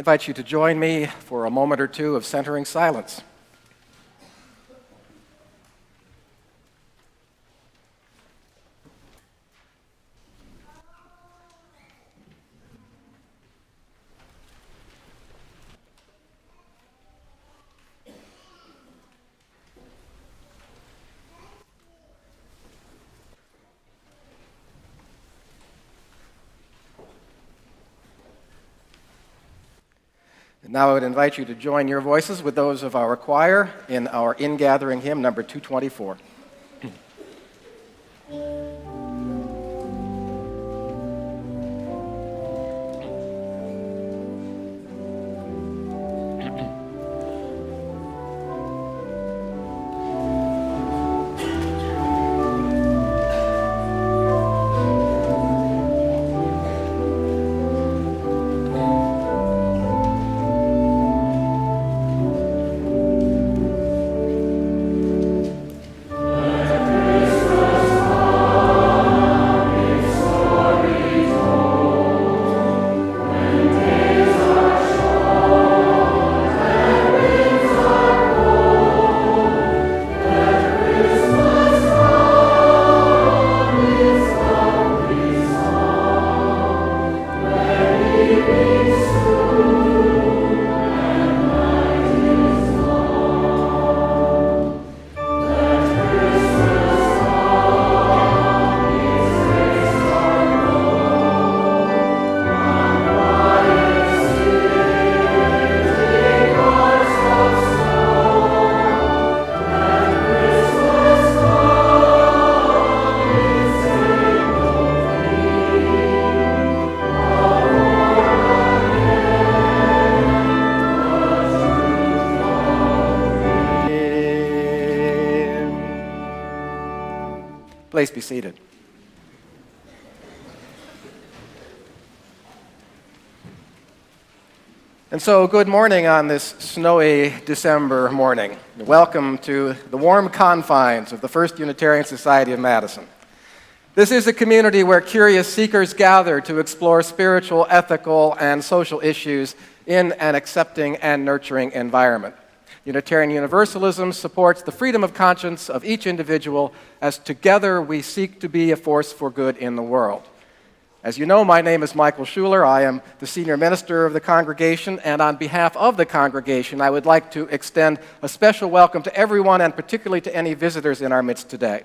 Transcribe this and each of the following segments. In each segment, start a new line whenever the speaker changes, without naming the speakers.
invite you to join me for a moment or two of centering silence. And now I would invite you to join your voices with those of our choir in our in-gathering hymn, number 224. Please be seated. And so, good morning on this snowy December morning. Welcome to the warm confines of the First Unitarian Society of Madison. This is a community where curious seekers gather to explore spiritual, ethical, and social issues in an accepting and nurturing environment. Unitarian Universalism supports the freedom of conscience of each individual as together we seek to be a force for good in the world. As you know, my name is Michael Schuler. I am the senior minister of the congregation, and on behalf of the congregation, I would like to extend a special welcome to everyone and particularly to any visitors in our midst today.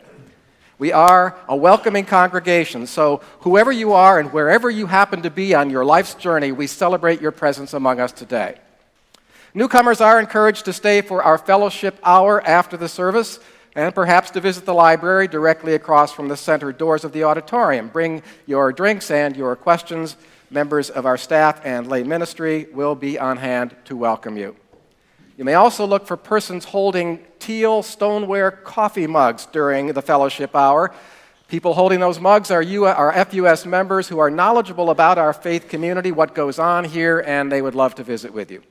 We are a welcoming congregation, so whoever you are and wherever you happen to be on your life's journey, we celebrate your presence among us today. Newcomers are encouraged to stay for our fellowship hour after the service and perhaps to visit the library directly across from the center doors of the auditorium. Bring your drinks and your questions. Members of our staff and lay ministry will be on hand to welcome you. You may also look for persons holding teal stoneware coffee mugs during the fellowship hour. People holding those mugs are FUS members who are knowledgeable about our faith community, what goes on here, and they would love to visit with you.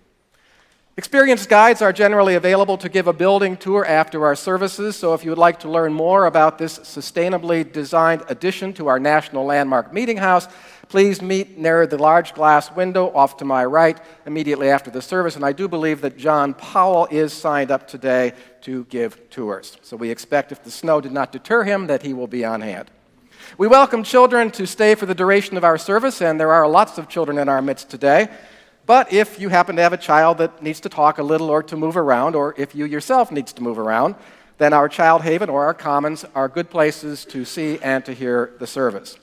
Experienced guides are generally available to give a building tour after our services, so if you would like to learn more about this sustainably designed addition to our National Landmark Meeting House, please meet near the large glass window off to my right immediately after the service, and I do believe that John Powell is signed up today to give tours. So we expect if the snow did not deter him that he will be on hand. We welcome children to stay for the duration of our service, and there are lots of children in our midst today. But if you happen to have a child that needs to talk a little or to move around, or if you yourself needs to move around, then our Child Haven or our Commons are good places to see and to hear the service.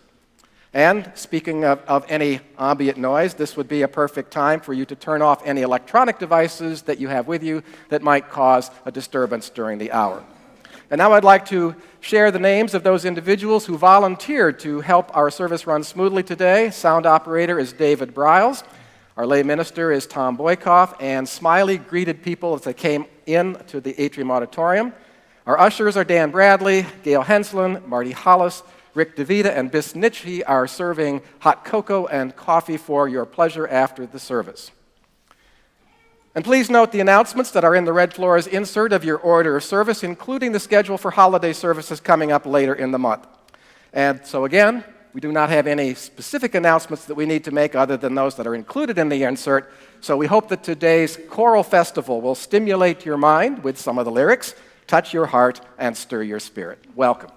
And speaking of any ambient noise, this would be a perfect time for you to turn off any electronic devices that you have with you that might cause a disturbance during the hour. And now I'd like to share the names of those individuals who volunteered to help our service run smoothly today. Sound operator is David Briles. Our lay minister is Tom Boykoff, and Smiley greeted people as they came in to the atrium auditorium. Our ushers are Dan Bradley, Gail Henslin, Marty Hollis, Rick DeVita, and Bis Nitschke are serving hot cocoa and coffee for your pleasure after the service. And please note the announcements that are in the Red Floors insert of your order of service, including the schedule for holiday services coming up later in the month. And so again, We do not have any specific announcements that we need to make other than those that are included in the insert. So we hope that today's choral festival will stimulate your mind with some of the lyrics, touch your heart, and stir your spirit. Welcome.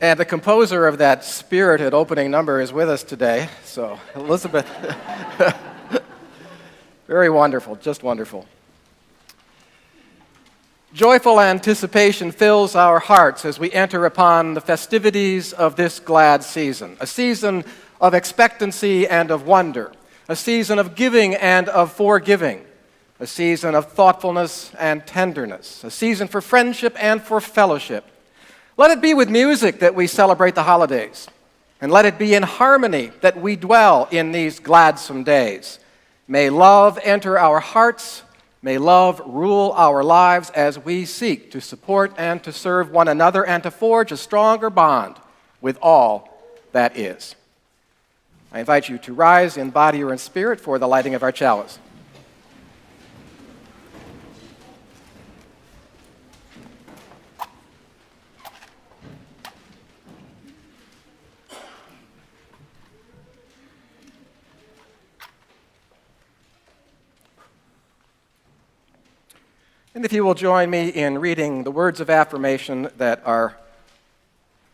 And the composer of that spirited opening number is with us today. So, Elizabeth, very wonderful, just wonderful. Joyful anticipation fills our hearts as we enter upon the festivities of this glad season, a season of expectancy and of wonder, a season of giving and of forgiving, a season of thoughtfulness and tenderness, a season for friendship and for fellowship. Let it be with music that we celebrate the holidays, and let it be in harmony that we dwell in these gladsome days. May love enter our hearts, may love rule our lives as we seek to support and to serve one another and to forge a stronger bond with all that is. I invite you to rise in body or in spirit for the lighting of our chalice. And if you will join me in reading the words of affirmation that are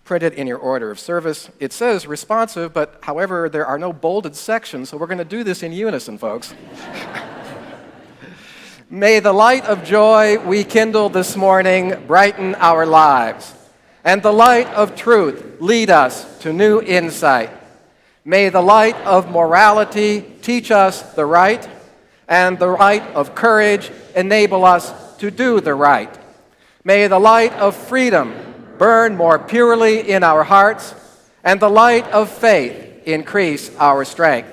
printed in your order of service. It says responsive, but however, there are no bolded sections, so we're going to do this in unison, folks. May the light of joy we kindle this morning brighten our lives, and the light of truth lead us to new insight. May the light of morality teach us the right, and the light of courage enable us to do the right. May the light of freedom burn more purely in our hearts, and the light of faith increase our strength.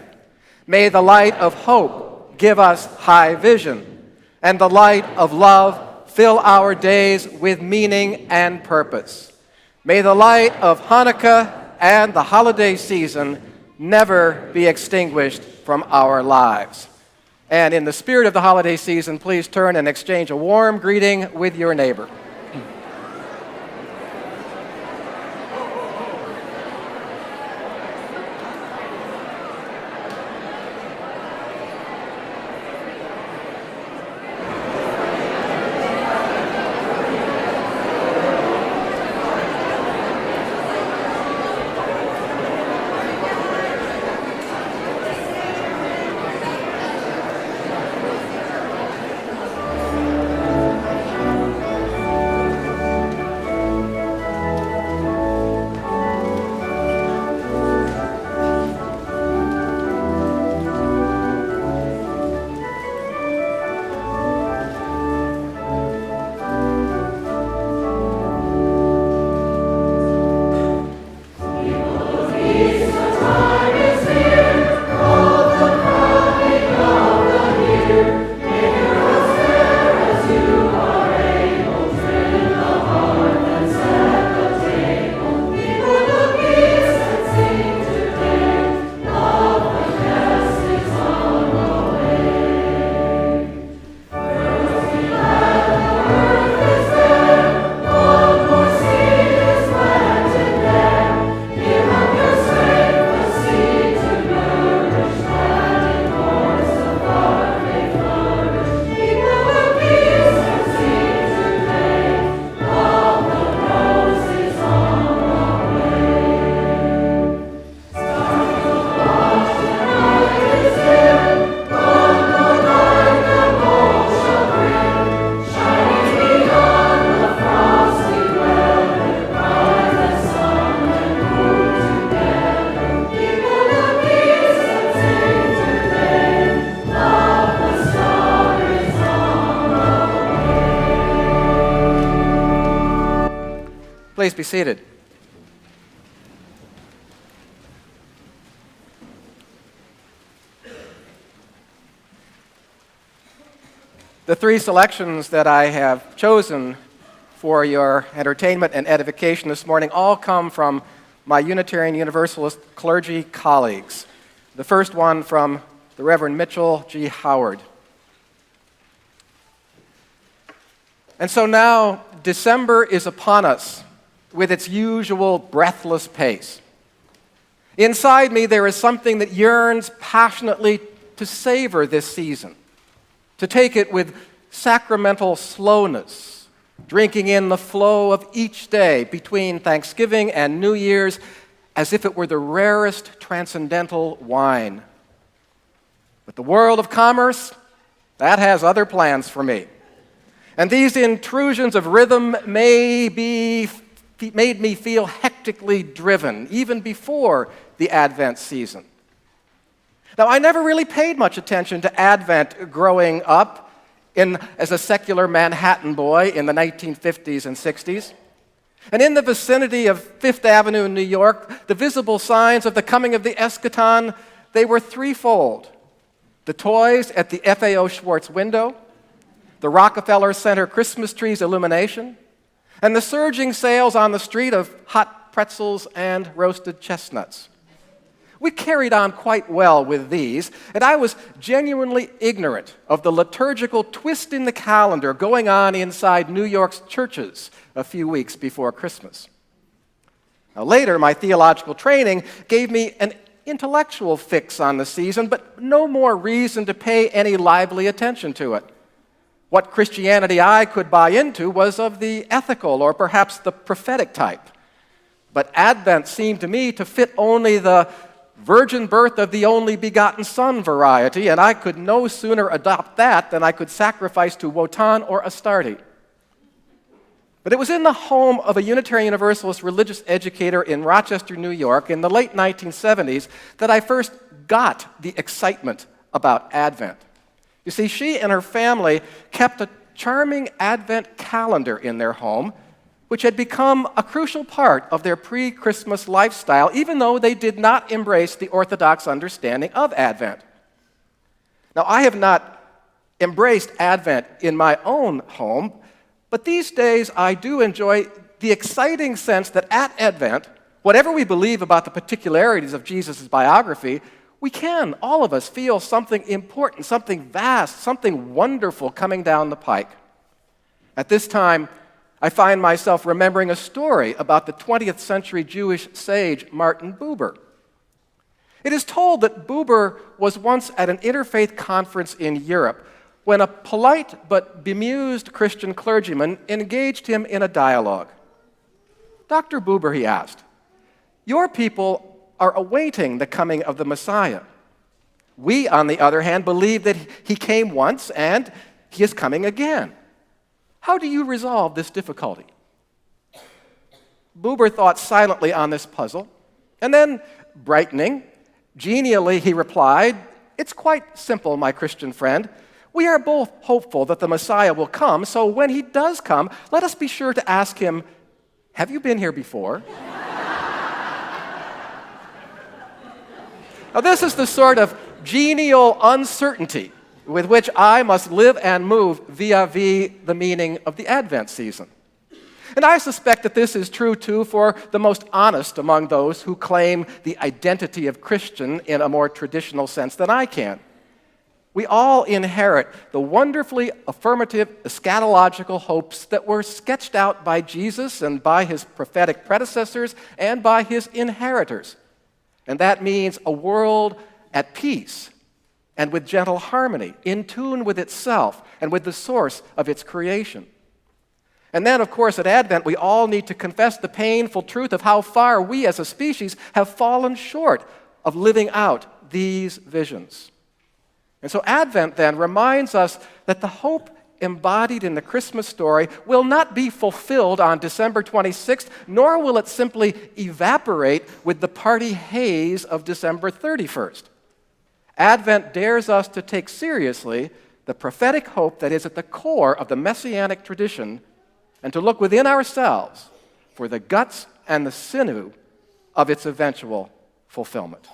May the light of hope give us high vision, and the light of love fill our days with meaning and purpose. May the light of Hanukkah and the holiday season never be extinguished from our lives. And in the spirit of the holiday season, please turn and exchange a warm greeting with your neighbor. Please be seated. The three selections that I have chosen for your entertainment and edification this morning all come from my Unitarian Universalist clergy colleagues. The first one from the Reverend Mitchell G. Howard. And so now December is upon us with its usual breathless pace. Inside me there is something that yearns passionately to savor this season, to take it with sacramental slowness, drinking in the flow of each day between Thanksgiving and New Year's as if it were the rarest transcendental wine. But the world of commerce, that has other plans for me. And these intrusions of rhythm made me feel hectically driven, even before the Advent season. Now, I never really paid much attention to Advent growing up as a secular Manhattan boy in the 1950s and 60s. And in the vicinity of Fifth Avenue in New York, the visible signs of the coming of the eschaton, they were threefold. The toys at the FAO Schwartz window, the Rockefeller Center Christmas trees illumination, and the surging sales on the street of hot pretzels and roasted chestnuts. We carried on quite well with these, and I was genuinely ignorant of the liturgical twist in the calendar going on inside New York's churches a few weeks before Christmas. Now, later, my theological training gave me an intellectual fix on the season, but no more reason to pay any lively attention to it. What Christianity I could buy into was of the ethical or perhaps the prophetic type. But Advent seemed to me to fit only the virgin birth of the only begotten Son variety, and I could no sooner adopt that than I could sacrifice to Wotan or Astarte. But it was in the home of a Unitarian Universalist religious educator in Rochester, New York, in the late 1970s that I first got the excitement about Advent. You see, she and her family kept a charming Advent calendar in their home, which had become a crucial part of their pre-Christmas lifestyle, even though they did not embrace the Orthodox understanding of Advent. Now, I have not embraced Advent in my own home, but these days I do enjoy the exciting sense that at Advent, whatever we believe about the particularities of Jesus' biography, we can, all of us, feel something important, something vast, something wonderful coming down the pike. At this time, I find myself remembering a story about the 20th century Jewish sage Martin Buber. It is told that Buber was once at an interfaith conference in Europe when a polite but bemused Christian clergyman engaged him in a dialogue. "Dr. Buber," he asked, "your people are awaiting the coming of the Messiah. We, on the other hand, believe that he came once and he is coming again. How do you resolve this difficulty?" Buber thought silently on this puzzle, and then, brightening, genially he replied, "It's quite simple, my Christian friend. We are both hopeful that the Messiah will come, so when he does come, let us be sure to ask him, 'Have you been here before?'" Now, this is the sort of genial uncertainty with which I must live and move vis-a-vis the meaning of the Advent season. And I suspect that this is true, too, for the most honest among those who claim the identity of Christian in a more traditional sense than I can. We all inherit the wonderfully affirmative eschatological hopes that were sketched out by Jesus and by his prophetic predecessors and by his inheritors. And that means a world at peace and with gentle harmony, in tune with itself and with the source of its creation. And then, of course, at Advent, we all need to confess the painful truth of how far we as a species have fallen short of living out these visions. And so Advent then reminds us that the hope embodied in the Christmas story will not be fulfilled on December 26th, nor will it simply evaporate with the party haze of December 31st. Advent dares us to take seriously the prophetic hope that is at the core of the messianic tradition and to look within ourselves for the guts and the sinew of its eventual fulfillment.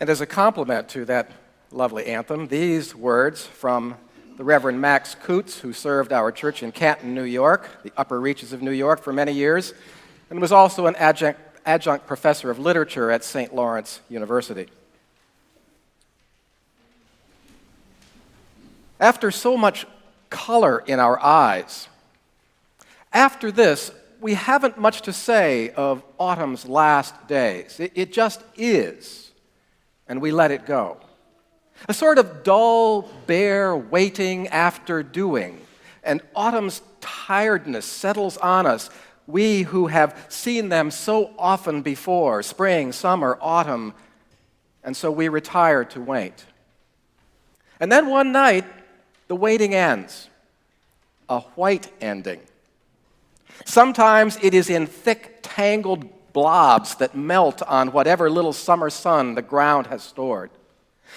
And as a complement to that lovely anthem, these words from the Reverend Max Coots, who served our church in Canton, New York, the upper reaches of New York for many years, and was also an adjunct professor of literature at St. Lawrence University. After so much color in our eyes, after this, we haven't much to say of autumn's last days. It just is, and we let it go. A sort of dull, bare waiting after doing, and autumn's tiredness settles on us, we who have seen them so often before, spring, summer, autumn, and so we retire to wait. And then one night, the waiting ends, a white ending. Sometimes it is in thick, tangled blobs that melt on whatever little summer sun the ground has stored.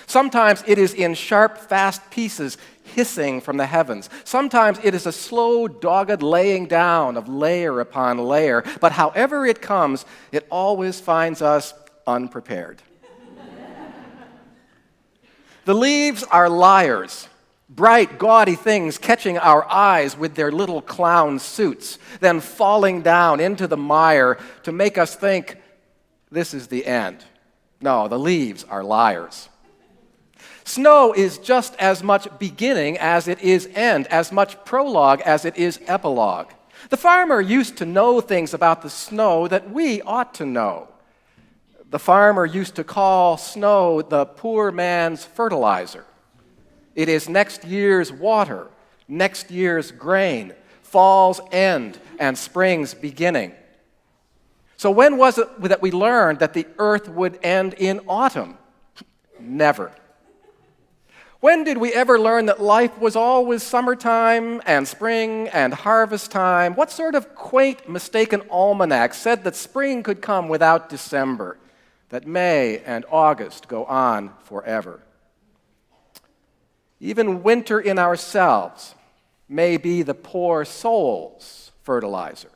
Sometimes it is in sharp, fast pieces hissing from the heavens. Sometimes it is a slow, dogged laying down of layer upon layer. But however it comes, it always finds us unprepared. The leaves are liars. Bright, gaudy things catching our eyes with their little clown suits, then falling down into the mire to make us think, this is the end. No, the leaves are liars. Snow is just as much beginning as it is end, as much prologue as it is epilogue. The farmer used to know things about the snow that we ought to know. The farmer used to call snow the poor man's fertilizer. It is next year's water, next year's grain, fall's end, and spring's beginning. So when was it that we learned that the earth would end in autumn? Never. When did we ever learn that life was always summertime and spring and harvest time? What sort of quaint, mistaken almanac said that spring could come without December, that May and August go on forever? Even winter in ourselves may be the poor soul's fertilizer.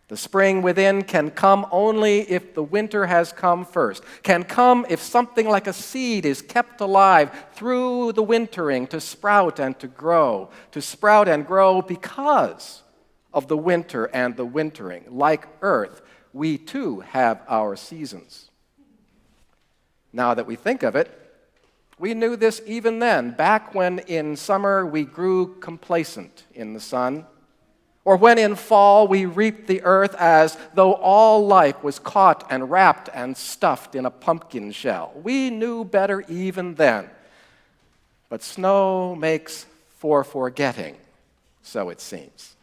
The spring within can come only if the winter has come first, can come if something like a seed is kept alive through the wintering to sprout and grow because of the winter and the wintering. Like earth, we too have our seasons. Now that we think of it, we knew this even then, back when in summer we grew complacent in the sun, or when in fall we reaped the earth as though all life was caught and wrapped and stuffed in a pumpkin shell. We knew better even then. But snow makes for forgetting, so it seems.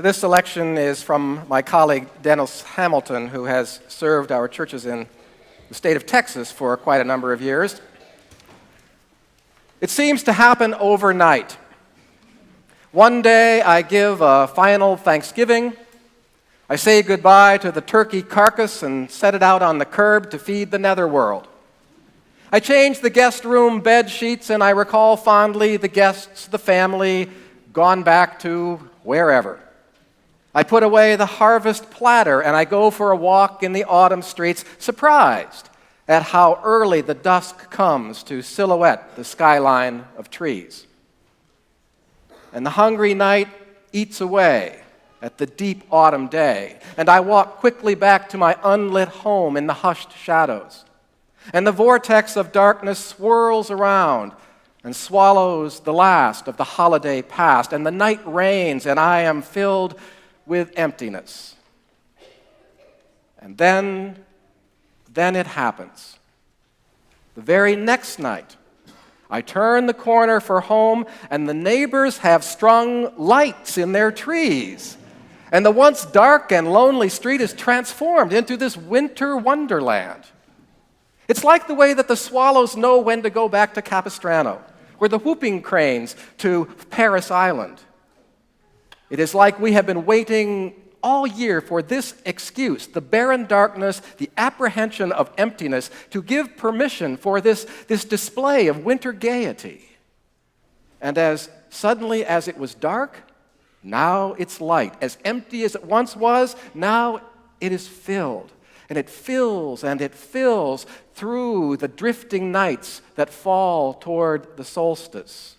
This selection is from my colleague Dennis Hamilton, who has served our churches in the state of Texas for quite a number of years. It seems to happen overnight. One day I give a final Thanksgiving. I say goodbye to the turkey carcass and set it out on the curb to feed the netherworld. I change the guest room bed sheets and I recall fondly the guests, the family, gone back to wherever. I put away the harvest platter and I go for a walk in the autumn streets, surprised at how early the dusk comes to silhouette the skyline of trees. And the hungry night eats away at the deep autumn day, and I walk quickly back to my unlit home in the hushed shadows. And the vortex of darkness swirls around and swallows the last of the holiday past, and the night rains, and I am filled with emptiness. And then it happens. The very next night, I turn the corner for home, and the neighbors have strung lights in their trees. And the once dark and lonely street is transformed into this winter wonderland. It's like the way that the swallows know when to go back to Capistrano, or the whooping cranes to Paris Island. It is like we have been waiting all year for this excuse, the barren darkness, the apprehension of emptiness, to give permission for this display of winter gaiety. And as suddenly as it was dark, now it's light. As empty as it once was, now it is filled. And it fills through the drifting nights that fall toward the solstice.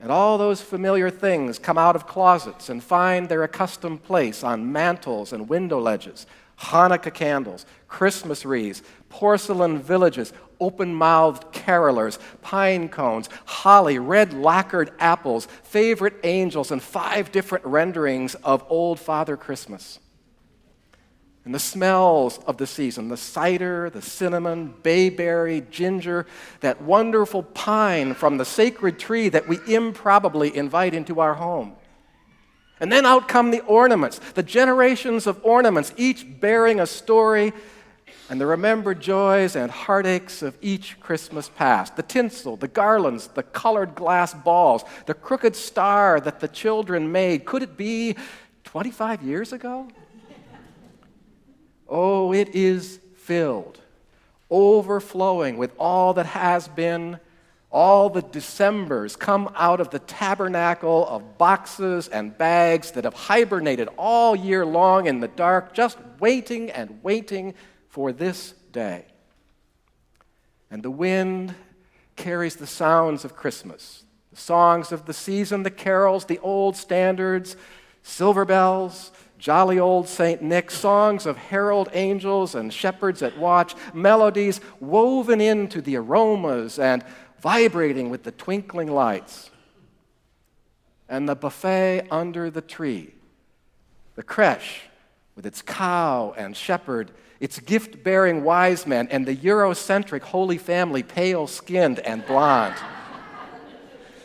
And all those familiar things come out of closets and find their accustomed place on mantels and window ledges. Hanukkah candles, Christmas wreaths, porcelain villages, open-mouthed carolers, pine cones, holly, red lacquered apples, favorite angels, and 5 different renderings of Old Father Christmas. And the smells of the season, the cider, the cinnamon, bayberry, ginger, that wonderful pine from the sacred tree that we improbably invite into our home. And then out come the ornaments, the generations of ornaments, each bearing a story, and the remembered joys and heartaches of each Christmas past. The tinsel, the garlands, the colored glass balls, the crooked star that the children made. Could it be 25 years ago? Oh, it is filled, overflowing with all that has been. All the Decembers come out of the tabernacle of boxes and bags that have hibernated all year long in the dark, just waiting and waiting for this day. And the wind carries the sounds of Christmas, the songs of the season, the carols, the old standards, silver bells, jolly old St. Nick, songs of herald angels and shepherds at watch, melodies woven into the aromas and vibrating with the twinkling lights. And the buffet under the tree, the creche with its cow and shepherd, its gift-bearing wise men, and the Eurocentric Holy Family, pale-skinned and blonde.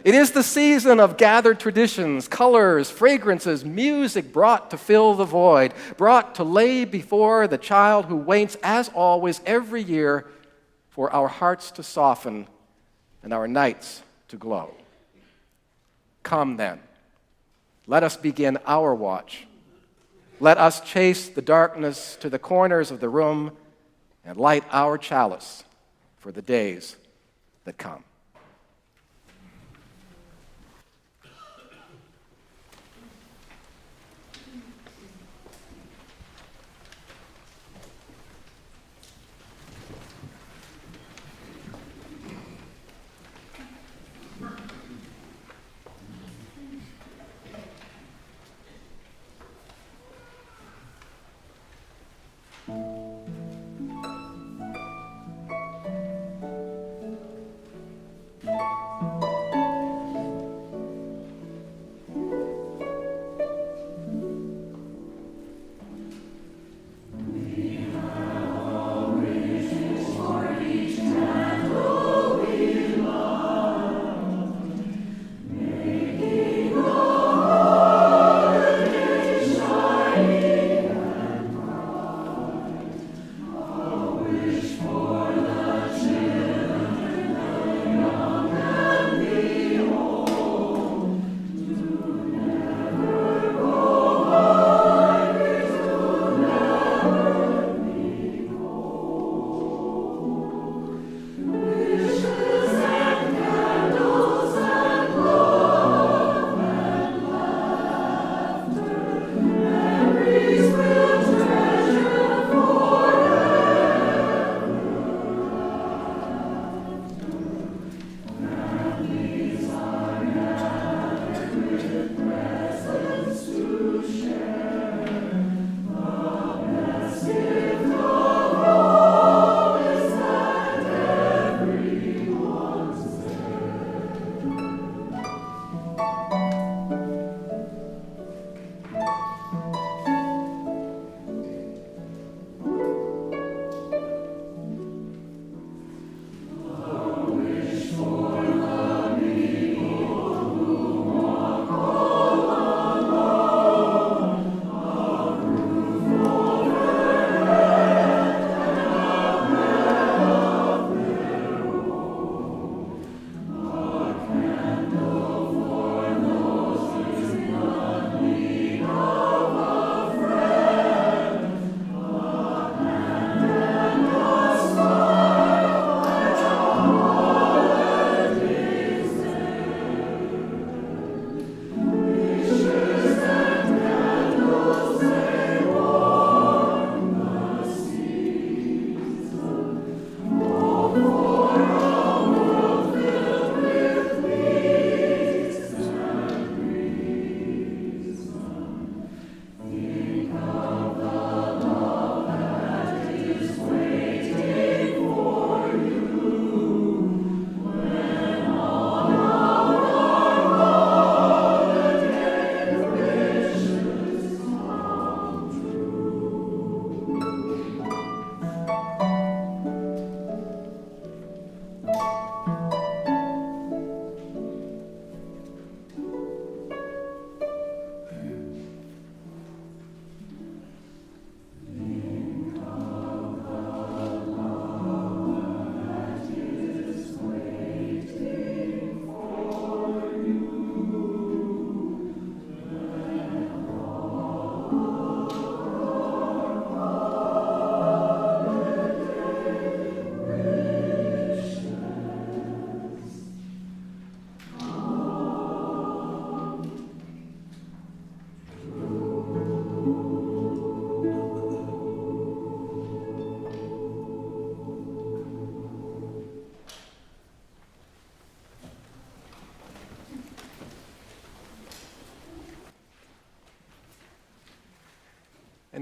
It is the season of gathered traditions, colors, fragrances, music brought to fill the void, brought to lay before the child who waits, as always, every year, for our hearts to soften and our nights to glow. Come then, let us begin our watch. Let us chase the darkness to the corners of the room and light our chalice for the days that come.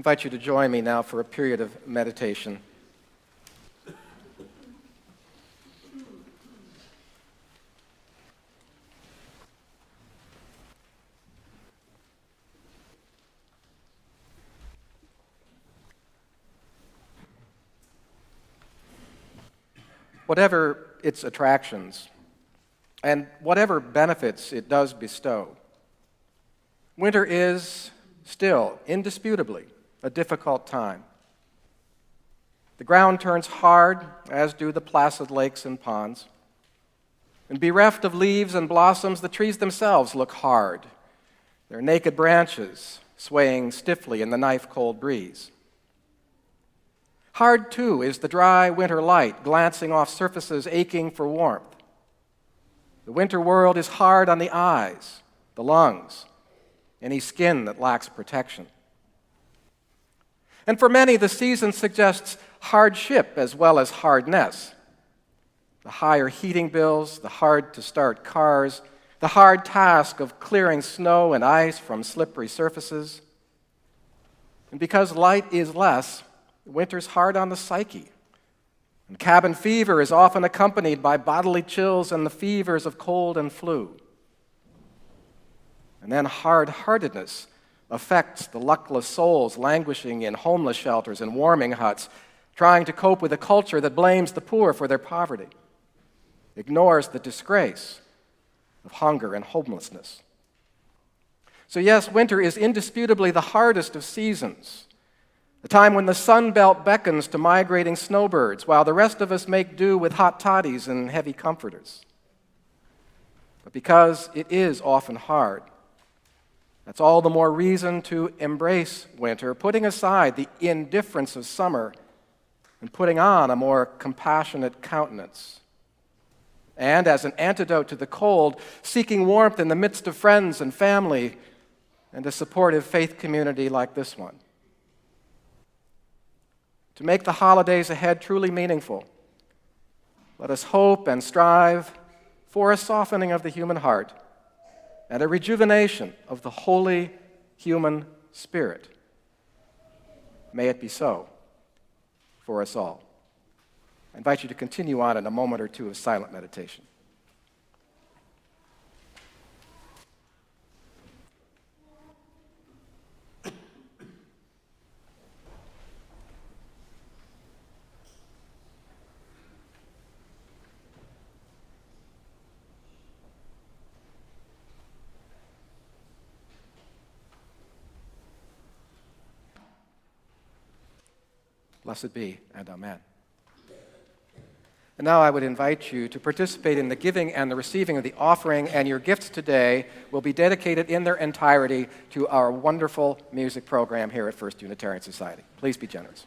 invite you to join me now for a period of meditation. Whatever its attractions, and whatever benefits it does bestow, winter is still, indisputably, a difficult time. The ground turns hard, as do the placid lakes and ponds. And bereft of leaves and blossoms, the trees themselves look hard, their naked branches swaying stiffly in the knife-cold breeze. Hard, too, is the dry winter light glancing off surfaces aching for warmth. The winter world is hard on the eyes, the lungs, any skin that lacks protection. And for many, the season suggests hardship as well as hardness. The higher heating bills, the hard-to-start cars, the hard task of clearing snow and ice from slippery surfaces. And because light is less, winter's hard on the psyche. And cabin fever is often accompanied by bodily chills and the fevers of cold and flu. And then hard-heartedness affects the luckless souls languishing in homeless shelters and warming huts, trying to cope with a culture that blames the poor for their poverty, ignores the disgrace of hunger and homelessness. So yes, winter is indisputably the hardest of seasons, a time when the sun belt beckons to migrating snowbirds, while the rest of us make do with hot toddies and heavy comforters. But because it is often hard, that's all the more reason to embrace winter, putting aside the indifference of summer and putting on a more compassionate countenance. And as an antidote to the cold, seeking warmth in the midst of friends and family and a supportive faith community like this one. To make the holidays ahead truly meaningful, let us hope and strive for a softening of the human heart and a rejuvenation of the holy human spirit. May it be so for us all. I invite you to continue on in a moment or two of silent meditation. Blessed be, and amen. And now I would invite you to participate in the giving and the receiving of the offering, and your gifts today will be dedicated in their entirety to our wonderful music program here at First Unitarian Society. Please be generous.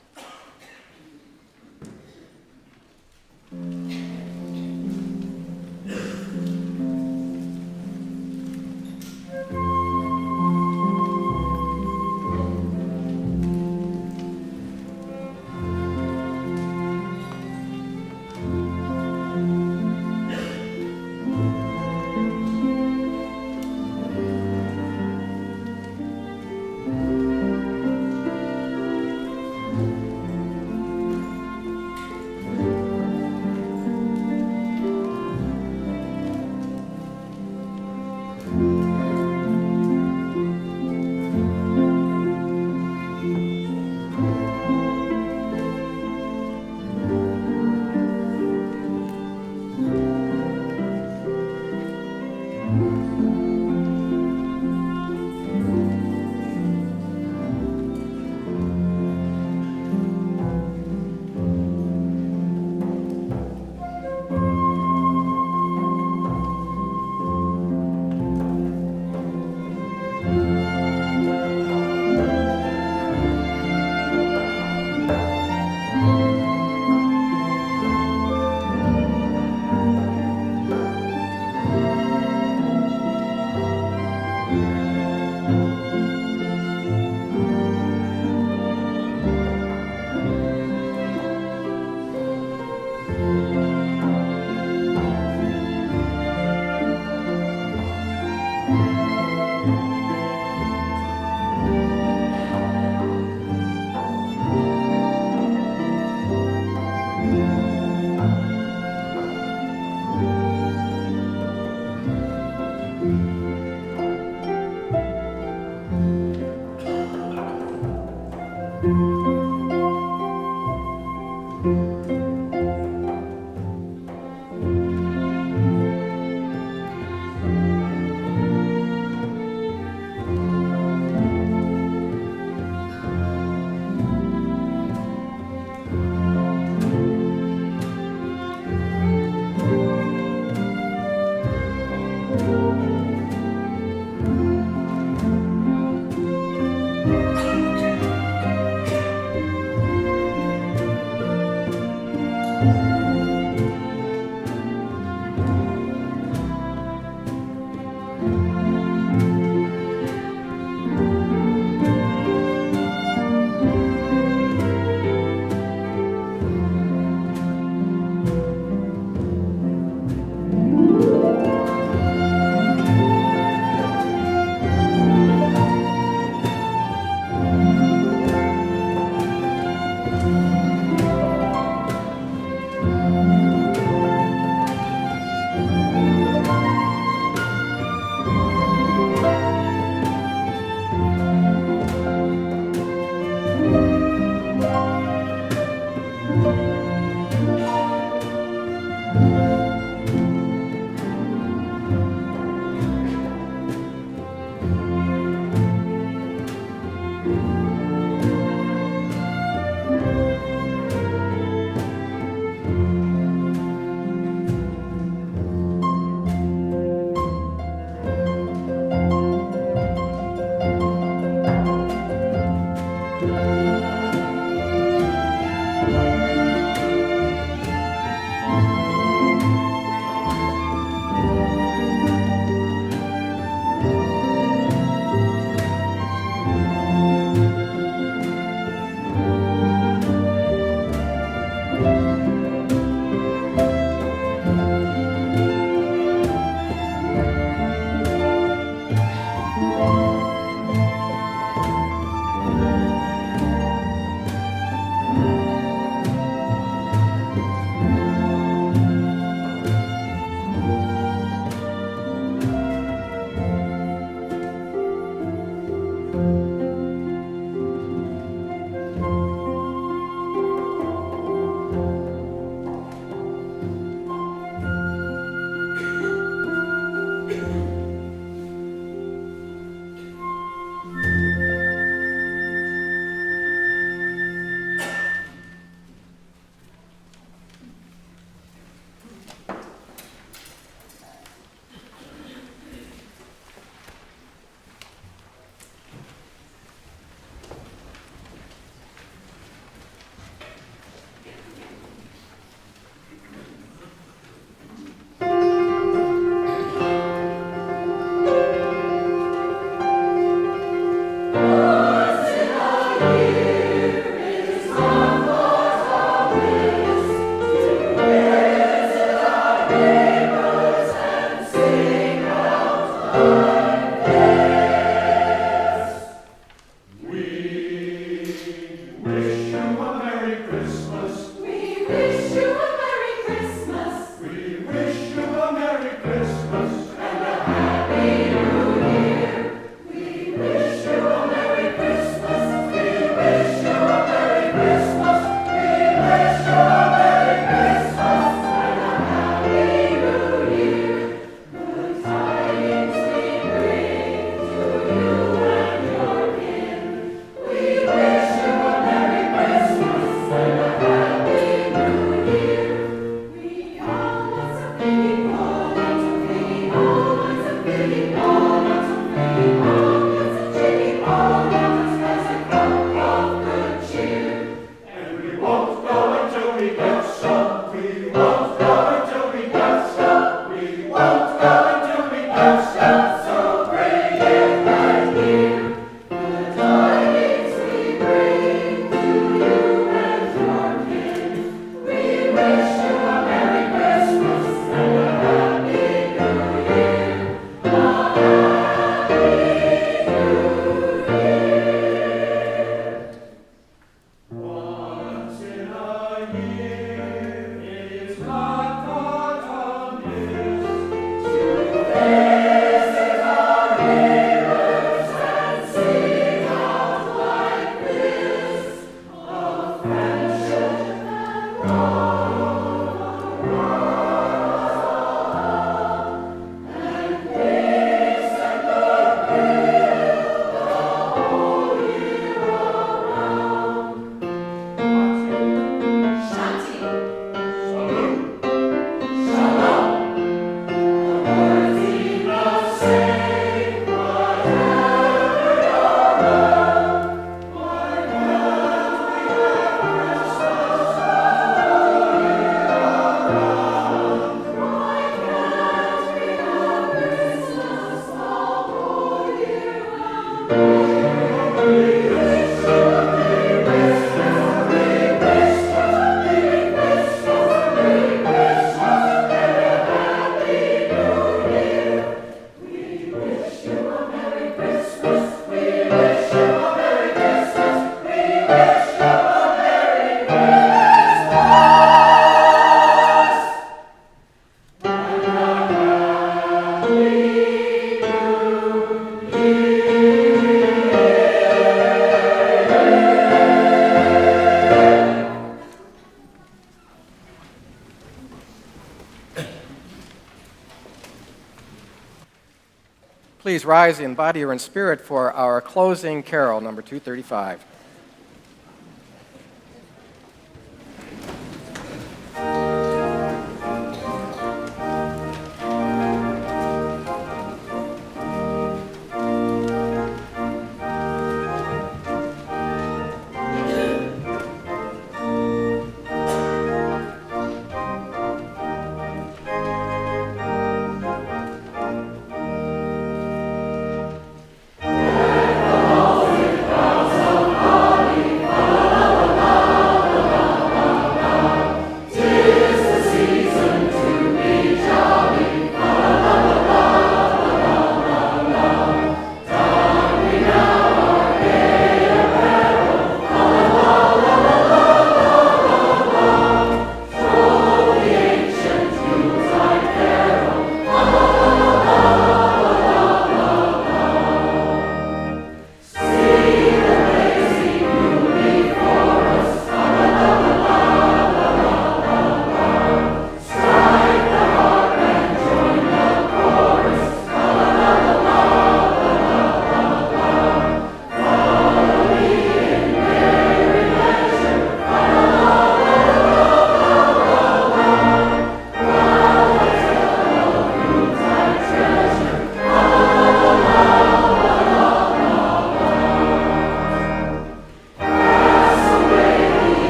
Please rise in body or in spirit for our closing carol, number 235.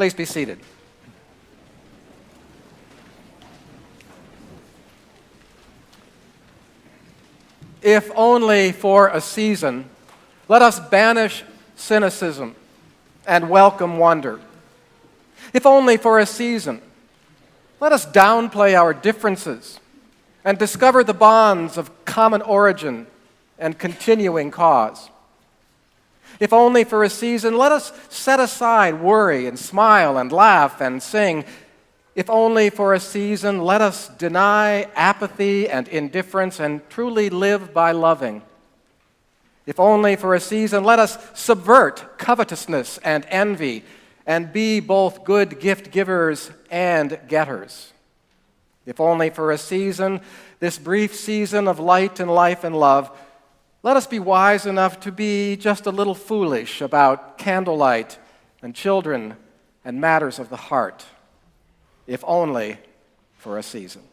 Please be seated. If only for a season, let us banish cynicism and welcome wonder. If only for a season, let us downplay our differences and discover the bonds of common origin and continuing cause. If only for a season, let us set aside worry and smile and laugh and sing. If only for a season, let us deny apathy and indifference and truly live by loving. If only for a season, let us subvert covetousness and envy and be both good gift givers and getters. If only for a season, this brief season of light and life and love, let us be wise enough to be just a little foolish about candlelight and children and matters of the heart, if only for a season.